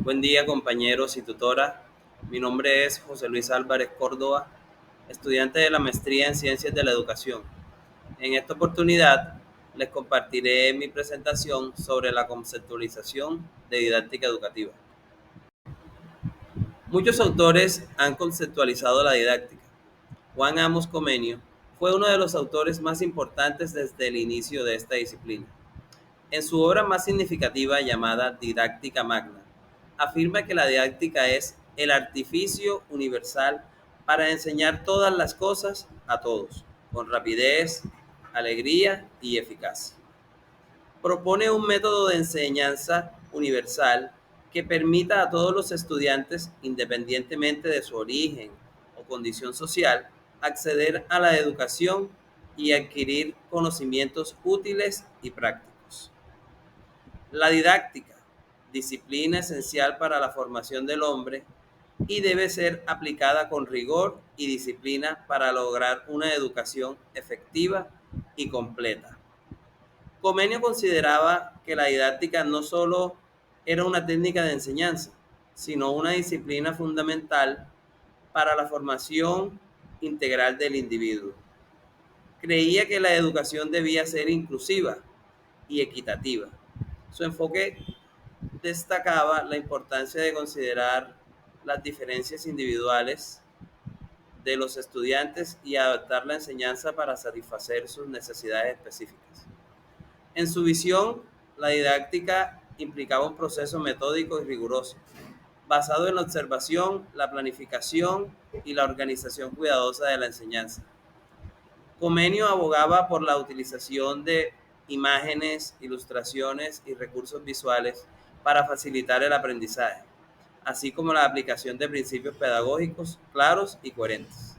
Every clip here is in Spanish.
Buen día, compañeros y tutora. Mi nombre es José Luis Álvarez Córdoba, estudiante de la maestría en Ciencias de la Educación. En esta oportunidad les compartiré mi presentación sobre la conceptualización de didáctica educativa. Muchos autores han conceptualizado la didáctica. Juan Amos Comenio fue uno de los autores más importantes desde el inicio de esta disciplina. En su obra más significativa llamada Didáctica Magna, afirma que la didáctica es el artificio universal para enseñar todas las cosas a todos, con rapidez, alegría y eficacia. Propone un método de enseñanza universal que permita a todos los estudiantes, independientemente de su origen o condición social, acceder a la educación y adquirir conocimientos útiles y prácticos. La didáctica, disciplina esencial para la formación del hombre y debe ser aplicada con rigor y disciplina para lograr una educación efectiva y completa. Comenio consideraba que la didáctica no solo era una técnica de enseñanza, sino una disciplina fundamental para la formación integral del individuo. Creía que la educación debía ser inclusiva y equitativa. Su enfoque destacaba la importancia de considerar las diferencias individuales de los estudiantes y adaptar la enseñanza para satisfacer sus necesidades específicas. En su visión, la didáctica implicaba un proceso metódico y riguroso, basado en la observación, la planificación y la organización cuidadosa de la enseñanza. Comenio abogaba por la utilización de imágenes, ilustraciones y recursos visuales para facilitar el aprendizaje, así como la aplicación de principios pedagógicos claros y coherentes.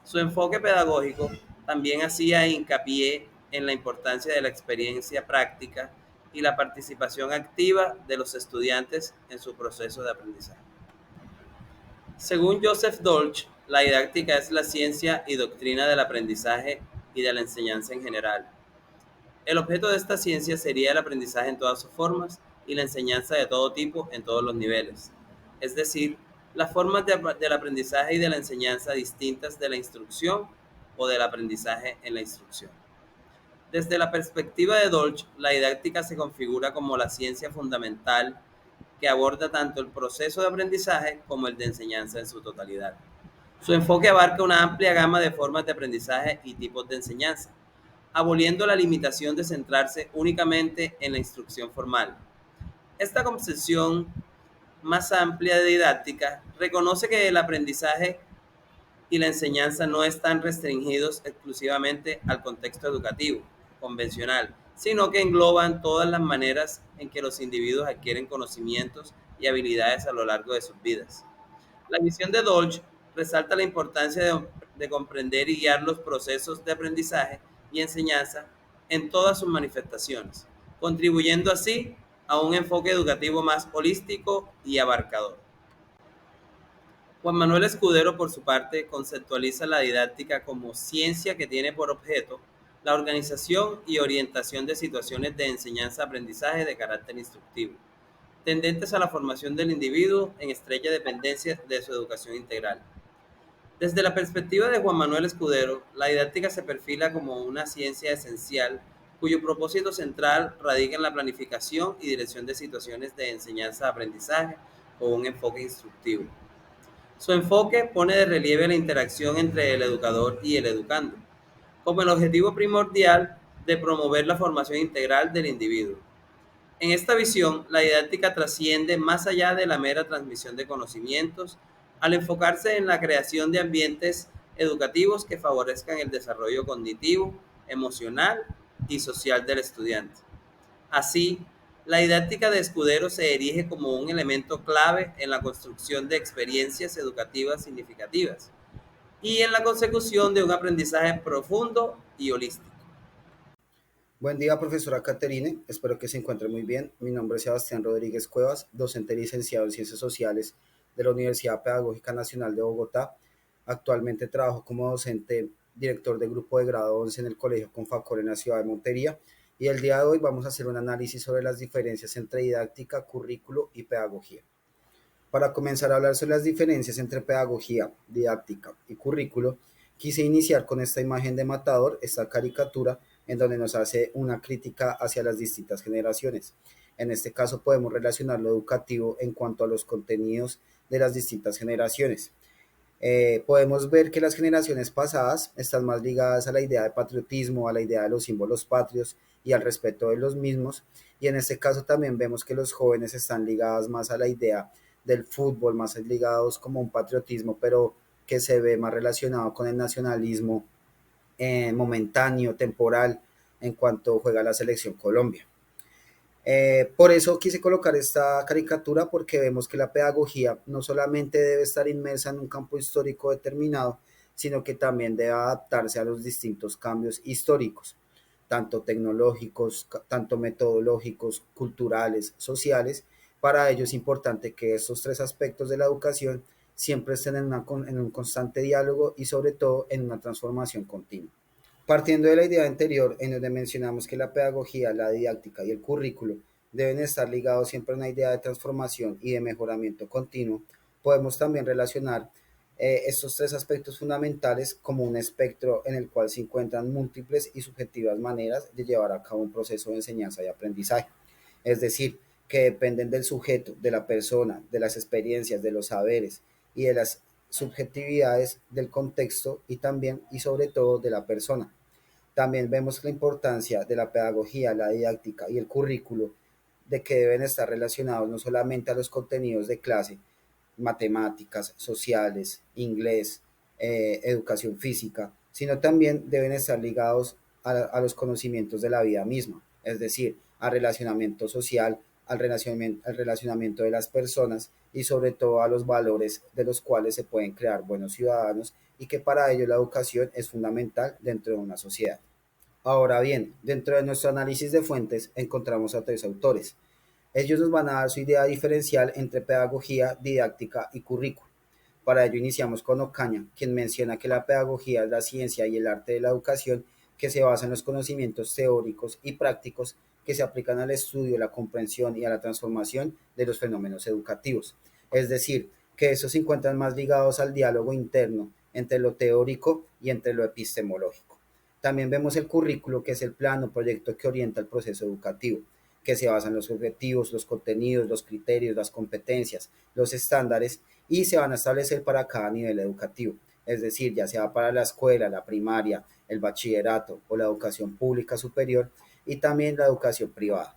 Su enfoque pedagógico también hacía hincapié en la importancia de la experiencia práctica y la participación activa de los estudiantes en su proceso de aprendizaje. Según Joseph Dolch, la didáctica es la ciencia y doctrina del aprendizaje y de la enseñanza en general. El objeto de esta ciencia sería el aprendizaje en todas sus formas y la enseñanza de todo tipo en todos los niveles, es decir, las formas del aprendizaje y de la enseñanza distintas de la instrucción o del aprendizaje en la instrucción. Desde la perspectiva de Dolch, la didáctica se configura como la ciencia fundamental que aborda tanto el proceso de aprendizaje como el de enseñanza en su totalidad. Su enfoque abarca una amplia gama de formas de aprendizaje y tipos de enseñanza, aboliendo la limitación de centrarse únicamente en la instrucción formal. Esta concepción más amplia de didáctica reconoce que el aprendizaje y la enseñanza no están restringidos exclusivamente al contexto educativo convencional, sino que engloban todas las maneras en que los individuos adquieren conocimientos y habilidades a lo largo de sus vidas. La visión de Dolch resalta la importancia de comprender y guiar los procesos de aprendizaje y enseñanza en todas sus manifestaciones, contribuyendo así a un enfoque educativo más holístico y abarcador. Juan Manuel Escudero, por su parte, conceptualiza la didáctica como ciencia que tiene por objeto la organización y orientación de situaciones de enseñanza-aprendizaje de carácter instructivo, tendentes a la formación del individuo en estrecha dependencia de su educación integral. Desde la perspectiva de Juan Manuel Escudero, la didáctica se perfila como una ciencia esencial cuyo propósito central radica en la planificación y dirección de situaciones de enseñanza-aprendizaje con un enfoque instructivo. Su enfoque pone de relieve la interacción entre el educador y el educando, como el objetivo primordial de promover la formación integral del individuo. En esta visión, la didáctica trasciende más allá de la mera transmisión de conocimientos, al enfocarse en la creación de ambientes educativos que favorezcan el desarrollo cognitivo, emocional y social del estudiante. Así, la didáctica de Escudero se erige como un elemento clave en la construcción de experiencias educativas significativas y en la consecución de un aprendizaje profundo y holístico. Buen día, profesora Caterine. Espero que se encuentre muy bien. Mi nombre es Sebastián Rodríguez Cuevas, docente licenciado en Ciencias Sociales de la Universidad Pedagógica Nacional de Bogotá. Actualmente trabajo como docente director de grupo de grado 11 en el Colegio Confacor en la ciudad de Montería. Y el día de hoy vamos a hacer un análisis sobre las diferencias entre didáctica, currículo y pedagogía. Para comenzar a hablar sobre las diferencias entre pedagogía, didáctica y currículo, quise iniciar con esta imagen de Matador, esta caricatura, en donde nos hace una crítica hacia las distintas generaciones. En este caso podemos relacionar lo educativo en cuanto a los contenidos de las distintas generaciones. Podemos ver que las generaciones pasadas están más ligadas a la idea de patriotismo, a la idea de los símbolos patrios y al respeto de los mismos. Y en este caso también vemos que los jóvenes están ligados más a la idea del fútbol, más ligados como un patriotismo, pero que se ve más relacionado con el nacionalismo momentáneo, temporal, en cuanto juega la selección Colombia. Por eso quise colocar esta caricatura porque vemos que la pedagogía no solamente debe estar inmersa en un campo histórico determinado, sino que también debe adaptarse a los distintos cambios históricos, tanto tecnológicos, tanto metodológicos, culturales, sociales. Para ello es importante que estos tres aspectos de la educación siempre estén en un constante diálogo y sobre todo en una transformación continua. Partiendo de la idea anterior, en donde mencionamos que la pedagogía, la didáctica y el currículo deben estar ligados siempre a una idea de transformación y de mejoramiento continuo, podemos también relacionar estos tres aspectos fundamentales como un espectro en el cual se encuentran múltiples y subjetivas maneras de llevar a cabo un proceso de enseñanza y aprendizaje. Es decir, que dependen del sujeto, de la persona, de las experiencias, de los saberes y de las subjetividades del contexto y también y sobre todo de la persona. También vemos la importancia de la pedagogía, la didáctica y el currículo, de que deben estar relacionados no solamente a los contenidos de clase, matemáticas, sociales, inglés, educación física, sino también deben estar ligados a los conocimientos de la vida misma, es decir, al relacionamiento social, al relacionamiento de las personas y sobre todo a los valores de los cuales se pueden crear buenos ciudadanos y que para ello la educación es fundamental dentro de una sociedad. Ahora bien, dentro de nuestro análisis de fuentes encontramos a tres autores. Ellos nos van a dar su idea diferencial entre pedagogía, didáctica y currículo. Para ello iniciamos con Ocaña, quien menciona que la pedagogía es la ciencia y el arte de la educación que se basa en los conocimientos teóricos y prácticos que se aplican al estudio, la comprensión y a la transformación de los fenómenos educativos. Es decir, que estos se encuentran más ligados al diálogo interno entre lo teórico y entre lo epistemológico. También vemos el currículo, que es el plano, proyecto que orienta el proceso educativo, que se basa en los objetivos, los contenidos, los criterios, las competencias, los estándares y se van a establecer para cada nivel educativo. Es decir, ya sea para la escuela, la primaria, el bachillerato o la educación pública superior y también la educación privada.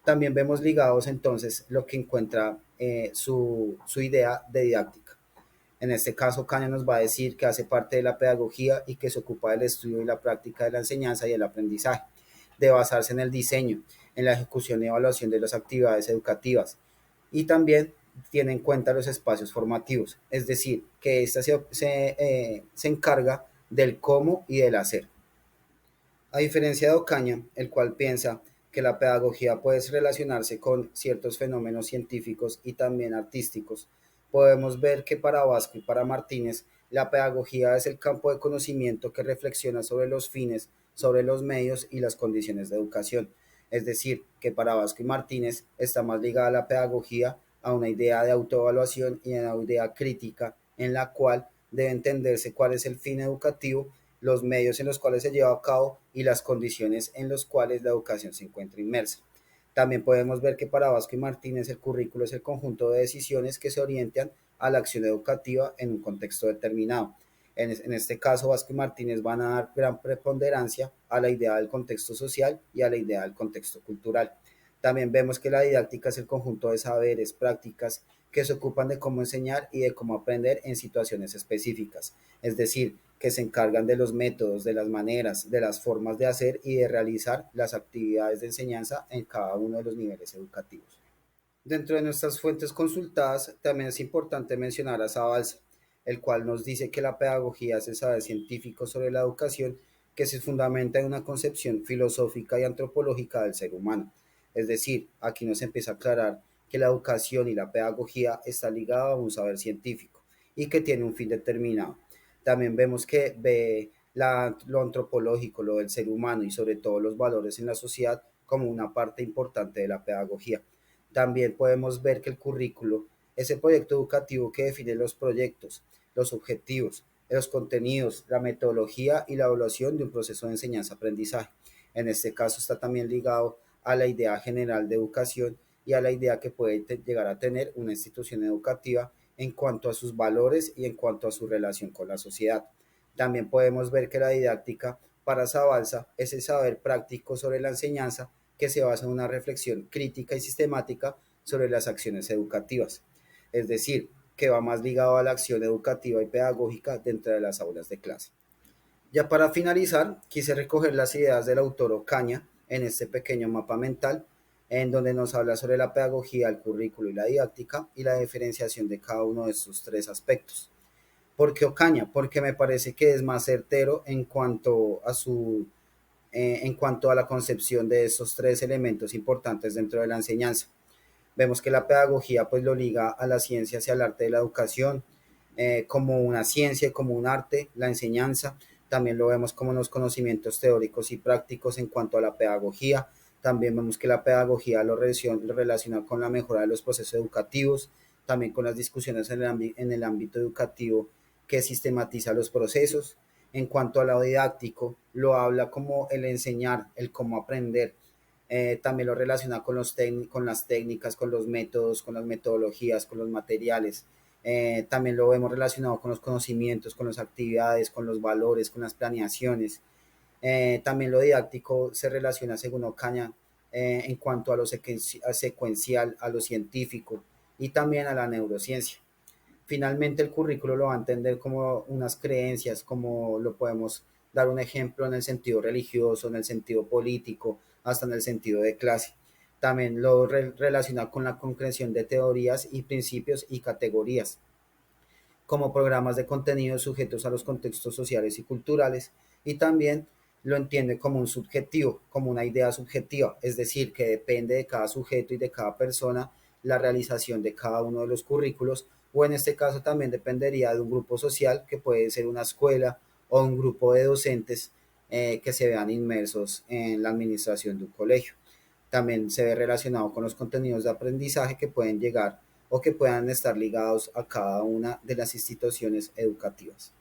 También vemos ligados entonces lo que encuentra su idea de didáctica. En este caso, Caña nos va a decir que hace parte de la pedagogía y que se ocupa del estudio y la práctica de la enseñanza y el aprendizaje, de basarse en el diseño, en la ejecución y evaluación de las actividades educativas y también tiene en cuenta los espacios formativos, es decir, que ésta se encarga del cómo y del hacer. A diferencia de Ocaña, el cual piensa que la pedagogía puede relacionarse con ciertos fenómenos científicos y también artísticos, podemos ver que para Vasco y para Martínez, la pedagogía es el campo de conocimiento que reflexiona sobre los fines, sobre los medios y las condiciones de educación. Es decir, que para Vasco y Martínez está más ligada la pedagogía a una idea de autoevaluación y a una idea crítica en la cual debe entenderse cuál es el fin educativo, los medios en los cuales se lleva a cabo y las condiciones en las cuales la educación se encuentra inmersa. También podemos ver que para Vasco y Martínez el currículo es el conjunto de decisiones que se orientan a la acción educativa en un contexto determinado. En este caso, Vasco y Martínez van a dar gran preponderancia a la idea del contexto social y a la idea del contexto cultural. También vemos que la didáctica es el conjunto de saberes, prácticas que se ocupan de cómo enseñar y de cómo aprender en situaciones específicas, es decir, que se encargan de los métodos, de las maneras, de las formas de hacer y de realizar las actividades de enseñanza en cada uno de los niveles educativos. Dentro de nuestras fuentes consultadas, también es importante mencionar a Sabalza, el cual nos dice que la pedagogía es el saber científico sobre la educación que se fundamenta en una concepción filosófica y antropológica del ser humano. Es decir, aquí nos empieza a aclarar que la educación y la pedagogía está ligada a un saber científico y que tiene un fin determinado. También vemos que ve lo antropológico, lo del ser humano y sobre todo los valores en la sociedad como una parte importante de la pedagogía. También podemos ver que el currículo ese proyecto educativo que define los proyectos, los objetivos, los contenidos, la metodología y la evaluación de un proceso de enseñanza-aprendizaje. En este caso está también ligado a la idea general de educación y a la idea que puede llegar a tener una institución educativa en cuanto a sus valores y en cuanto a su relación con la sociedad. También podemos ver que la didáctica para Sabalza es el saber práctico sobre la enseñanza que se basa en una reflexión crítica y sistemática sobre las acciones educativas, es decir, que va más ligado a la acción educativa y pedagógica dentro de las aulas de clase. Ya para finalizar, quise recoger las ideas del autor Ocaña en este pequeño mapa mental, en donde nos habla sobre la pedagogía, el currículo y la didáctica y la diferenciación de cada uno de estos tres aspectos. ¿Por qué Ocaña? Porque me parece que es más certero en cuanto a la concepción de esos tres elementos importantes dentro de la enseñanza. Vemos que la pedagogía pues lo liga a la ciencia hacia el arte de la educación, como una ciencia, como un arte, la enseñanza. También lo vemos como los conocimientos teóricos y prácticos en cuanto a la pedagogía. También vemos que la pedagogía lo relaciona con la mejora de los procesos educativos, también con las discusiones en el ámbito educativo que sistematiza los procesos. En cuanto a lo didáctico, lo habla como el enseñar, el cómo aprender. También lo relaciona con, con las técnicas, con los métodos, con las metodologías, con los materiales. También lo vemos relacionado con los conocimientos, con las actividades, con los valores, con las planeaciones. También lo didáctico se relaciona, según Ocaña, en cuanto a lo secuencial, a lo científico y también a la neurociencia. Finalmente, el currículo lo va a entender como unas creencias, como lo podemos dar un ejemplo en el sentido religioso, en el sentido político, hasta en el sentido de clase. También lo relaciona con la concreción de teorías y principios y categorías, como programas de contenido sujetos a los contextos sociales y culturales, y también lo entiende como un subjetivo, como una idea subjetiva, es decir, que depende de cada sujeto y de cada persona la realización de cada uno de los currículos, o en este caso también dependería de un grupo social, que puede ser una escuela o un grupo de docentes que se vean inmersos en la administración de un colegio. También se ve relacionado con los contenidos de aprendizaje que pueden llegar o que puedan estar ligados a cada una de las instituciones educativas.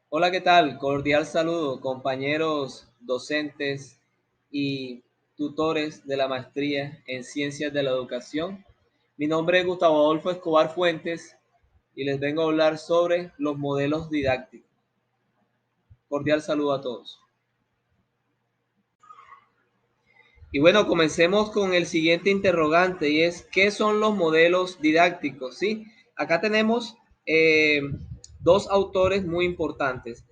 Hola, ¿qué tal? Cordial saludo, compañeros docentes y tutores de la maestría en Ciencias de la Educación. Mi nombre es Gustavo Adolfo Escobar Fuentes y les vengo a hablar sobre los modelos didácticos. Cordial saludo a todos. Y bueno, comencemos con el siguiente interrogante y es, ¿qué son los modelos didácticos? ¿Sí? Acá tenemos dos autores muy importantes.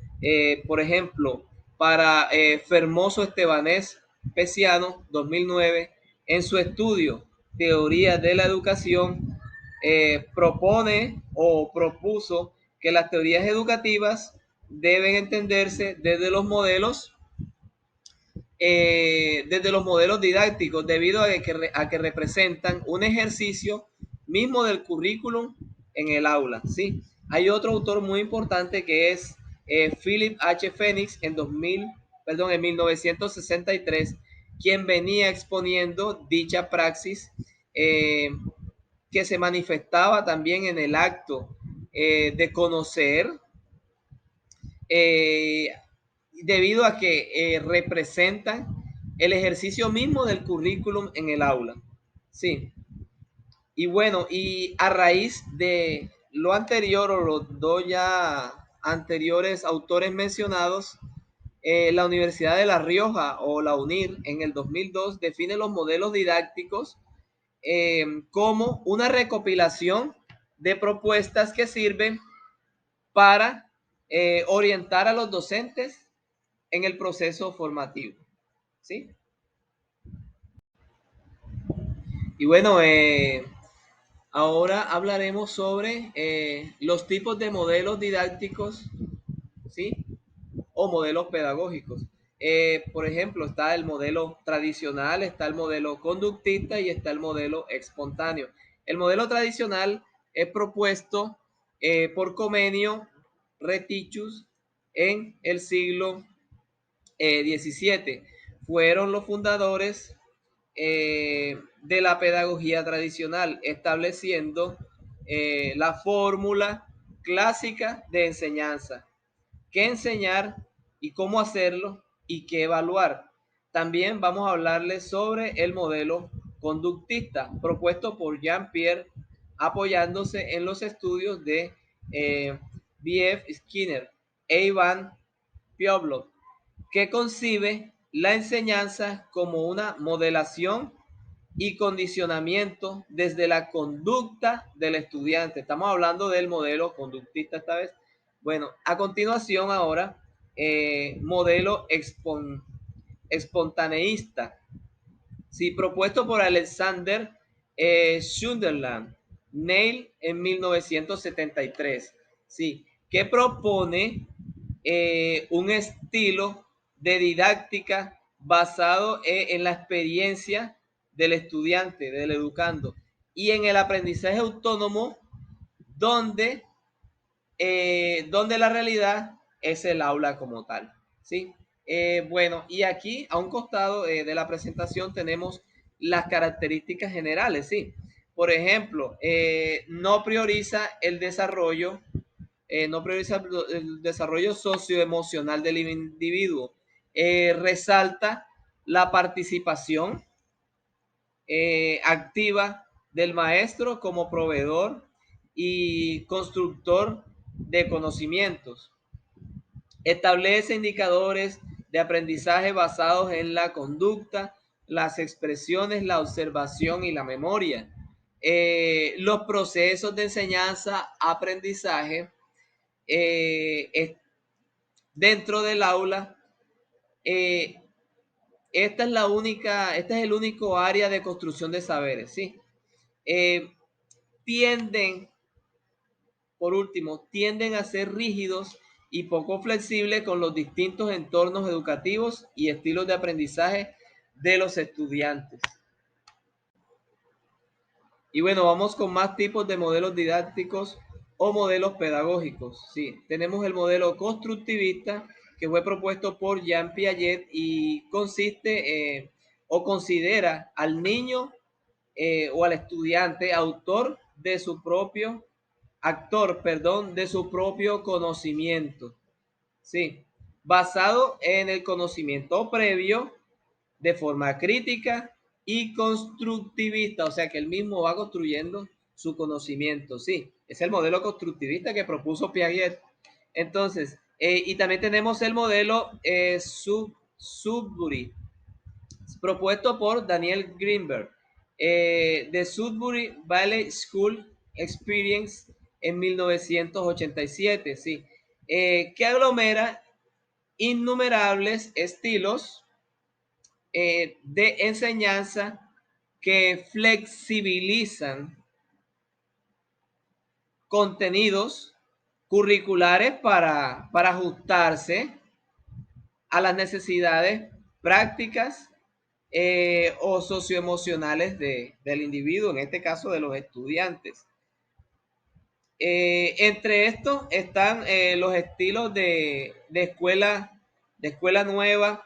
Por ejemplo, para Fermoso Estebanés Peciano, 2009, en su estudio Teoría de la Educación, propone o propuso que las teorías educativas deben entenderse desde los modelos didácticos, debido a que representan un ejercicio mismo del currículum en el aula. ¿Sí? Hay otro autor muy importante que es Philip H. Phoenix en 1963, quien venía exponiendo dicha praxis que se manifestaba también en el acto de conocer, eh, debido a que representan el ejercicio mismo del currículum en el aula. Sí. Y bueno, y a raíz de lo anterior o los dos ya anteriores autores mencionados, la Universidad de La Rioja o la UNIR en el 2002 define los modelos didácticos como una recopilación de propuestas que sirven para orientar a los docentes en el proceso formativo. ¿Sí? Y bueno, ahora hablaremos sobre los tipos de modelos didácticos, ¿sí? O modelos pedagógicos. Por ejemplo, está el modelo tradicional, está el modelo conductista y está el modelo espontáneo. El modelo tradicional es propuesto por Comenio Retichus en el siglo XVII. Fueron los fundadores de la pedagogía tradicional, estableciendo la fórmula clásica de enseñanza, qué enseñar y cómo hacerlo y qué evaluar. También vamos a hablarles sobre el modelo conductista propuesto por Jean-Pierre, apoyándose en los estudios de B.F. Skinner e Ivan Pavlov, que concibe la enseñanza como una modelación y condicionamiento desde la conducta del estudiante. Estamos hablando del modelo conductista esta vez. Bueno, a continuación ahora, modelo espontaneísta, sí, propuesto por Alexander Sunderland, Neil en 1973, sí, que propone un estilo de didáctica basado en la experiencia del estudiante, del educando, y en el aprendizaje autónomo, donde, donde la realidad es el aula como tal, ¿sí? Bueno, y aquí a un costado de la presentación tenemos las características generales, ¿sí? Por ejemplo, no prioriza el desarrollo, no prioriza el desarrollo socioemocional del individuo, resalta la participación activa del maestro como proveedor y constructor de conocimientos. Establece indicadores de aprendizaje basados en la conducta, las expresiones, la observación y la memoria. Los procesos de enseñanza, aprendizaje dentro del aula. Esta es la única, este es el único área de construcción de saberes, ¿sí? Tienden, por último, tienden a ser rígidos y poco flexibles con los distintos entornos educativos y estilos de aprendizaje de los estudiantes. Y bueno, vamos con más tipos de modelos didácticos o modelos pedagógicos. Sí, tenemos el modelo constructivista, que fue propuesto por Jean Piaget y consiste o considera al niño o al estudiante autor de su propio, actor, perdón, de su propio conocimiento. Sí, basado en el conocimiento previo de forma crítica y constructivista, o sea que él mismo va construyendo su conocimiento, sí, es el modelo constructivista que propuso Piaget. Entonces, y también tenemos el modelo Sudbury, propuesto por Daniel Greenberg, de Sudbury Valley School Experience en 1987, sí, que aglomera innumerables estilos de enseñanza que flexibilizan contenidos curriculares para ajustarse a las necesidades prácticas o socioemocionales del individuo, en este caso de los estudiantes. Entre estos están los estilos de escuela nueva,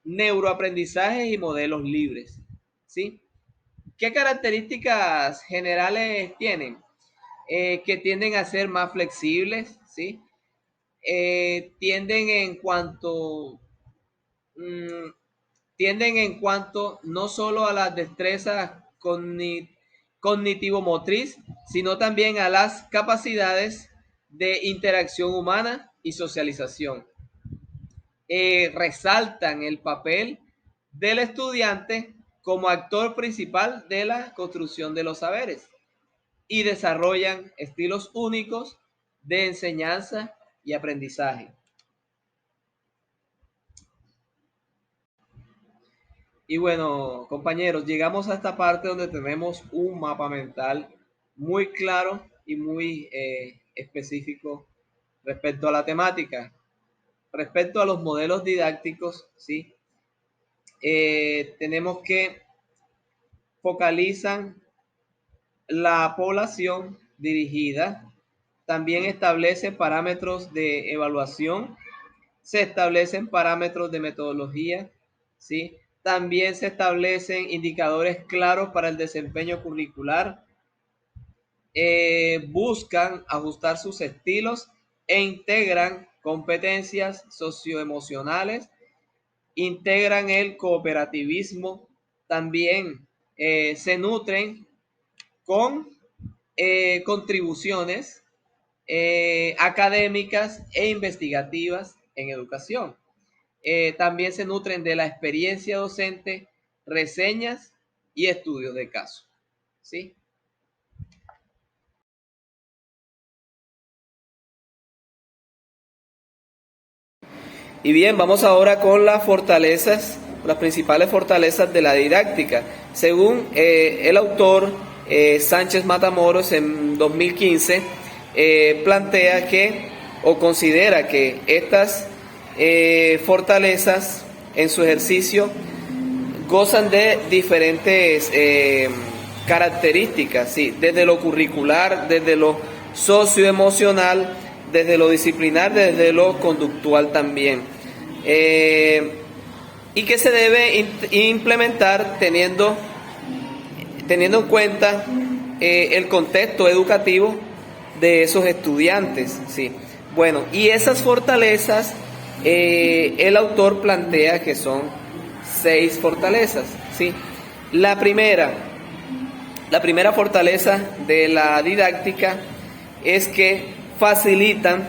neuroaprendizajes y modelos libres, ¿sí? ¿Qué características generales tienen? Que tienden a ser más flexibles, ¿sí? Tienden en cuanto no solo a las destrezas cognitivo-motriz, sino también a las capacidades de interacción humana y socialización. Resaltan el papel del estudiante como actor principal de la construcción de los saberes y desarrollan estilos únicos de enseñanza y aprendizaje. Y bueno, compañeros, llegamos a esta parte donde tenemos un mapa mental muy claro y muy específico respecto a la temática, respecto a los modelos didácticos, ¿sí? Tenemos que focalizan la población dirigida, también establece parámetros de evaluación, se establecen parámetros de metodología, ¿sí? También se establecen indicadores claros para el desempeño curricular. Buscan ajustar sus estilos e integran competencias socioemocionales, integran el cooperativismo, también se nutren con contribuciones académicas e investigativas en educación. También se nutren de la experiencia docente, reseñas y estudios de caso. ¿Sí? Y bien, vamos ahora con las fortalezas, las principales fortalezas de la didáctica. Según el autor Sánchez Matamoros en 2015, plantea que o considera que estas fortalezas en su ejercicio gozan de diferentes características, ¿sí? Desde lo curricular, desde lo socioemocional, desde lo disciplinar, desde lo conductual también. Y que se debe implementar teniendo en cuenta el contexto educativo de esos estudiantes, ¿sí? Bueno, y esas fortalezas, el autor plantea que son 6 fortalezas, ¿sí? La primera fortaleza de la didáctica es que facilitan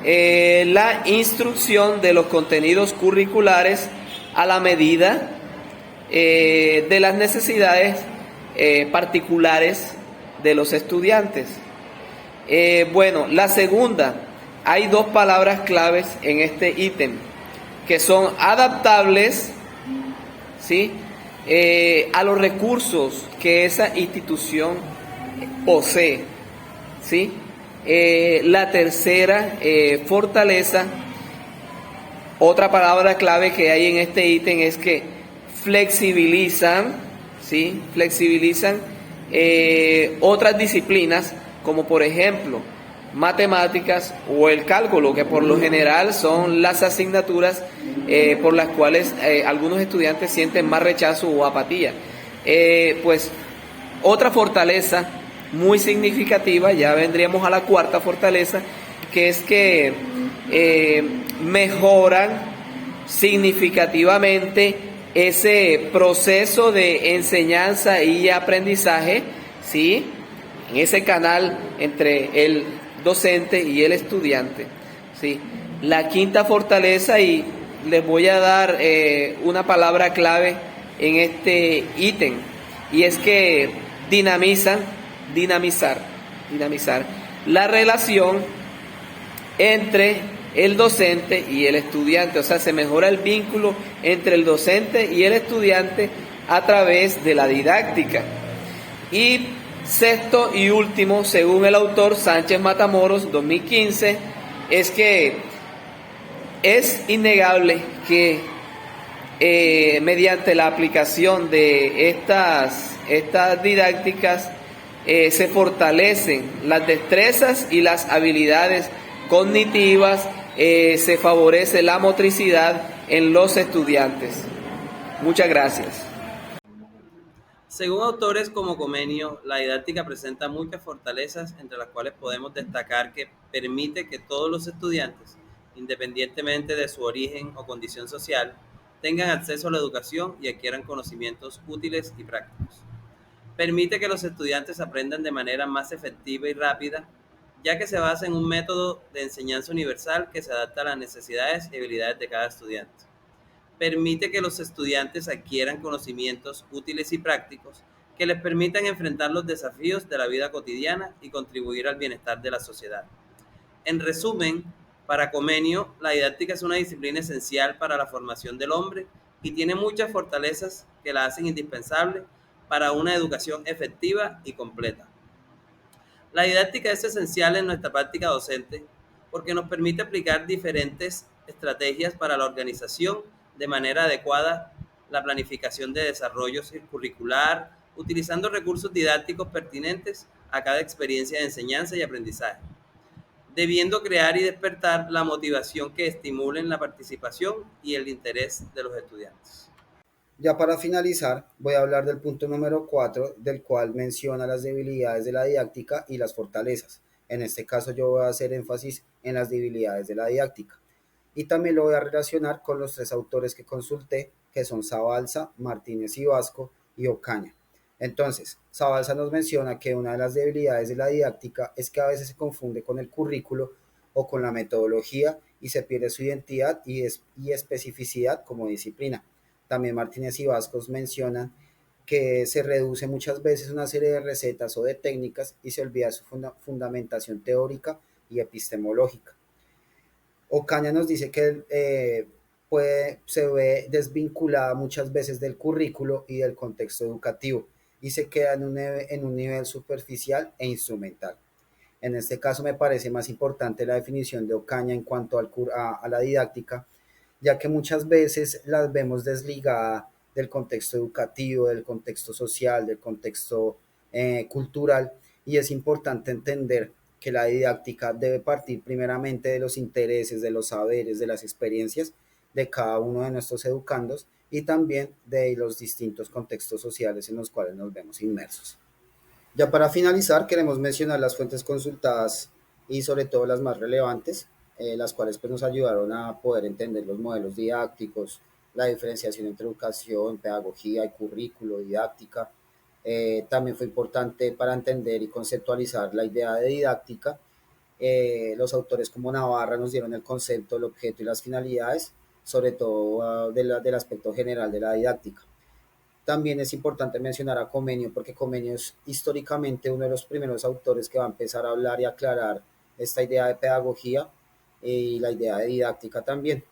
la instrucción de los contenidos curriculares a la medida de las necesidades particulares de los estudiantes. Bueno, la segunda, hay 2 palabras claves en este ítem, que son adaptables, ¿sí? A los recursos que esa institución posee, ¿sí? La tercera fortaleza, otra palabra clave que hay en este ítem es que flexibilizan, ¿sí? Flexibilizan otras disciplinas, como por ejemplo matemáticas o el cálculo, que por lo general son las asignaturas por las cuales algunos estudiantes sienten más rechazo o apatía. Pues otra fortaleza muy significativa, ya vendríamos a la cuarta fortaleza, que es que mejoran significativamente ese proceso de enseñanza y aprendizaje, ¿sí? En ese canal entre el docente y el estudiante, ¿sí? La quinta fortaleza, y les voy a dar una palabra clave en este ítem, y es que dinamizar la relación entre el docente y el estudiante, o sea, se mejora el vínculo entre el docente y el estudiante a través de la didáctica. Y sexto y último, según el autor Sánchez Matamoros, 2015, es que es innegable que mediante la aplicación de estas didácticas se fortalecen las destrezas y las habilidades cognitivas, se favorece la motricidad en los estudiantes. Muchas gracias. Según autores como Comenio, la didáctica presenta muchas fortalezas, entre las cuales podemos destacar que permite que todos los estudiantes, independientemente de su origen o condición social, tengan acceso a la educación y adquieran conocimientos útiles y prácticos. Permite que los estudiantes aprendan de manera más efectiva y rápida, ya que se basa en un método de enseñanza universal que se adapta a las necesidades y habilidades de cada estudiante. Permite que los estudiantes adquieran conocimientos útiles y prácticos que les permitan enfrentar los desafíos de la vida cotidiana y contribuir al bienestar de la sociedad. En resumen, para Comenio, la didáctica es una disciplina esencial para la formación del hombre y tiene muchas fortalezas que la hacen indispensable para una educación efectiva y completa. La didáctica es esencial en nuestra práctica docente porque nos permite aplicar diferentes estrategias para la organización de manera adecuada, la planificación de desarrollo curricular, utilizando recursos didácticos pertinentes a cada experiencia de enseñanza y aprendizaje, debiendo crear y despertar la motivación que estimulen la participación y el interés de los estudiantes. Ya para finalizar, voy a hablar del punto número 4, del cual menciona las debilidades de la didáctica y las fortalezas. En este caso yo voy a hacer énfasis en las debilidades de la didáctica. Y también lo voy a relacionar con los tres autores que consulté, que son Zabalza, Martínez y Vasco y Ocaña. Entonces, Zabalza nos menciona que una de las debilidades de la didáctica es que a veces se confunde con el currículo o con la metodología y se pierde su identidad y especificidad como disciplina. También Martínez y Vascos mencionan que se reduce muchas veces una serie de recetas o de técnicas y se olvida su fundamentación teórica y epistemológica. Ocaña nos dice que se ve desvinculada muchas veces del currículo y del contexto educativo y se queda en un nivel superficial e instrumental. En este caso me parece más importante la definición de Ocaña en cuanto a la didáctica, ya que muchas veces las vemos desligada del contexto educativo, del contexto social, del contexto cultural, y es importante entender que la didáctica debe partir primeramente de los intereses, de los saberes, de las experiencias de cada uno de nuestros educandos y también de los distintos contextos sociales en los cuales nos vemos inmersos. Ya para finalizar, queremos mencionar las fuentes consultadas y sobre todo las más relevantes, las cuales pues, nos ayudaron a poder entender los modelos didácticos, la diferenciación entre educación, pedagogía y currículo, didáctica. También fue importante para entender y conceptualizar la idea de didáctica. Los autores como Navarra nos dieron el concepto, el objeto y las finalidades, sobre todo del aspecto general de la didáctica. También es importante mencionar a Comenio, porque Comenio es históricamente uno de los primeros autores que va a empezar a hablar y aclarar esta idea de pedagogía y la idea de didáctica también.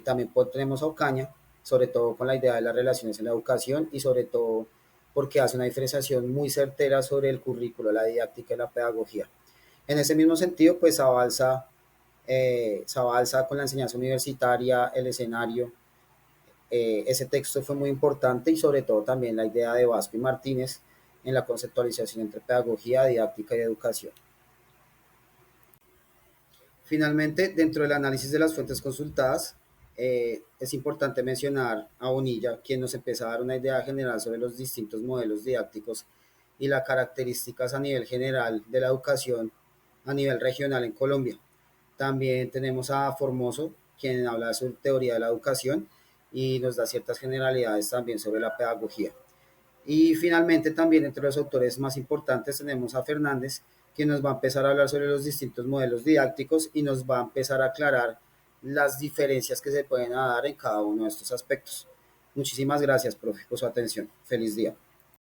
También tenemos a Ocaña, sobre todo con la idea de las relaciones en la educación y sobre todo porque hace una diferenciación muy certera sobre el currículo, la didáctica y la pedagogía. En ese mismo sentido, pues Zabalza con la enseñanza universitaria, el escenario, ese texto fue muy importante y sobre todo también la idea de Vasco y Martínez en la conceptualización entre pedagogía, didáctica y educación. Finalmente, dentro del análisis de las fuentes consultadas, es importante mencionar a Bonilla, quien nos empieza a dar una idea general sobre los distintos modelos didácticos y las características a nivel general de la educación a nivel regional en Colombia. También tenemos a Formoso, quien habla de su teoría de la educación y nos da ciertas generalidades también sobre la pedagogía. Y finalmente también entre los autores más importantes tenemos a Fernández, quien nos va a empezar a hablar sobre los distintos modelos didácticos y nos va a empezar a aclarar las diferencias que se pueden dar en cada uno de estos aspectos. Muchísimas gracias, profe, por su atención. Feliz día.